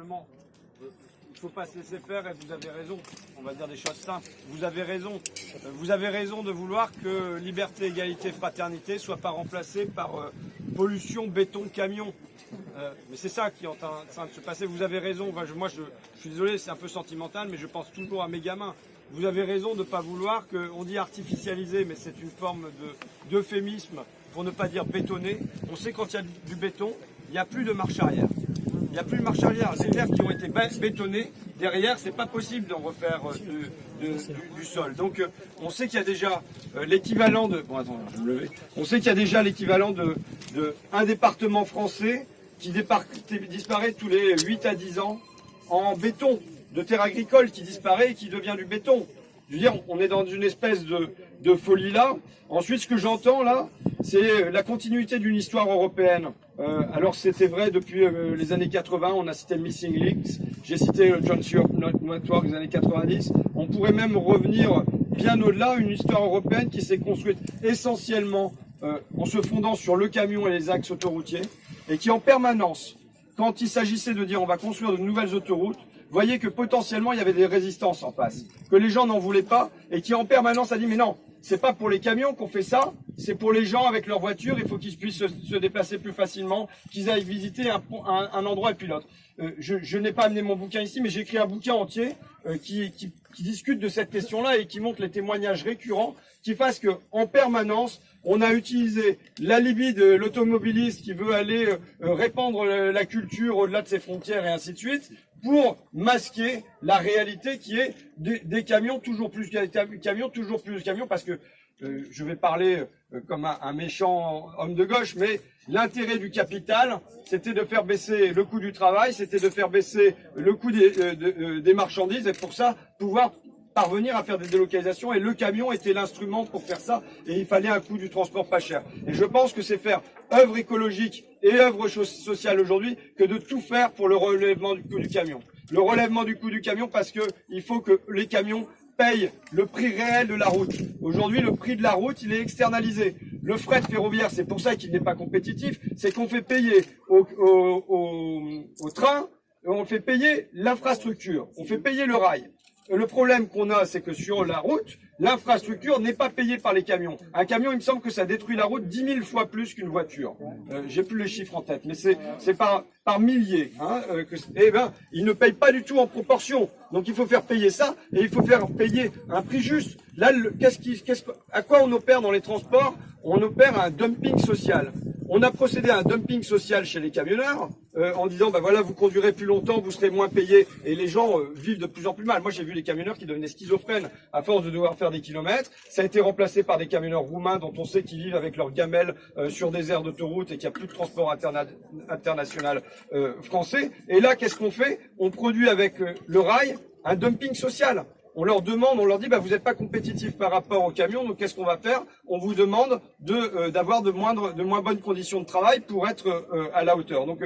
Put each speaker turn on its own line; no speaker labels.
simplement, il ne faut pas se laisser faire et vous avez raison. On va dire des choses simples. Vous avez raison. Vous avez raison de vouloir que liberté, égalité, fraternité ne soient pas remplacées par pollution, béton, camion. Mais c'est ça qui est en train de se passer. Vous avez raison. Moi, je suis désolé, c'est un peu sentimental, mais je pense toujours à mes gamins. Vous avez raison de ne pas vouloir on dit artificialiser, mais c'est une forme d'euphémisme pour ne pas dire bétonner. On sait quand il y a du béton, il n'y a plus de marche arrière. Il n'y a plus de marche arrière. Les terres qui ont été bétonnées, derrière, c'est pas possible d'en refaire du sol. Donc, on sait qu'il y a déjà l'équivalent de... Bon, attends, je vais me lever. On sait qu'il y a déjà l'équivalent de un département français qui disparaît tous les 8 à 10 ans en béton, de terre agricole qui disparaît et qui devient du béton. Je veux dire, on est dans une espèce de folie là. Ensuite, ce que j'entends là, c'est la continuité d'une histoire européenne. Alors c'était vrai depuis les années 80, on a cité le Missing Links, j'ai cité le John Stewart Network des années 90. On pourrait même revenir bien au-delà, une histoire européenne qui s'est construite essentiellement en se fondant sur le camion et les axes autoroutiers, et qui en permanence, quand il s'agissait de dire on va construire de nouvelles autoroutes, voyez que potentiellement il y avait des résistances en face, que les gens n'en voulaient pas, et qui en permanence a dit mais non, c'est pas pour les camions qu'on fait ça, c'est pour les gens avec leur voiture, il faut qu'ils puissent se déplacer plus facilement, qu'ils aillent visiter un endroit et puis l'autre. Je n'ai pas amené mon bouquin ici, mais j'ai écrit un bouquin entier qui discute de cette question-là et qui montre les témoignages récurrents qui fassent que en permanence, on a utilisé l'alibi de l'automobiliste qui veut aller répandre la culture au-delà de ses frontières et ainsi de suite, pour masquer la réalité qui est des camions, toujours plus de camions, toujours plus de camions, parce que je vais parler comme un méchant homme de gauche, mais l'intérêt du capital, c'était de faire baisser le coût du travail, c'était de faire baisser le coût des marchandises, et pour ça, pouvoir parvenir à faire des délocalisations, et le camion était l'instrument pour faire ça, et il fallait un coût du transport pas cher. Et je pense que c'est faire œuvre écologique et œuvre sociale aujourd'hui que de tout faire pour le relèvement du coût du camion. Le relèvement du coût du camion parce que il faut que les camions payent le prix réel de la route. Aujourd'hui, le prix de la route, il est externalisé. Le fret ferroviaire, c'est pour ça qu'il n'est pas compétitif, c'est qu'on fait payer au train, on fait payer l'infrastructure, on fait payer le rail. Le problème qu'on a, c'est que sur la route, l'infrastructure n'est pas payée par les camions. Un camion, il me semble que ça détruit la route 10 000 fois plus qu'une voiture. J'ai plus les chiffres en tête, mais c'est par milliers. Ils ne payent pas du tout en proportion. Donc il faut faire payer ça, et il faut faire payer un prix juste. Là, à quoi on opère dans les transports? On opère un dumping social. On a procédé à un dumping social chez les camionneurs en disant bah voilà, vous conduirez plus longtemps, vous serez moins payés, et les gens vivent de plus en plus mal. Moi j'ai vu les camionneurs qui devenaient schizophrènes à force de devoir faire des kilomètres. Ça a été remplacé par des camionneurs roumains dont on sait qu'ils vivent avec leurs gamelles sur des aires d'autoroute et qu'il n'y a plus de transport international français. Et là qu'est-ce qu'on fait? On produit avec le rail un dumping social. On leur demande, on leur dit, bah, vous n'êtes pas compétitif par rapport aux camions, donc qu'est-ce qu'on va faire? On vous demande d'avoir de moins bonnes conditions de travail pour être à la hauteur. Donc,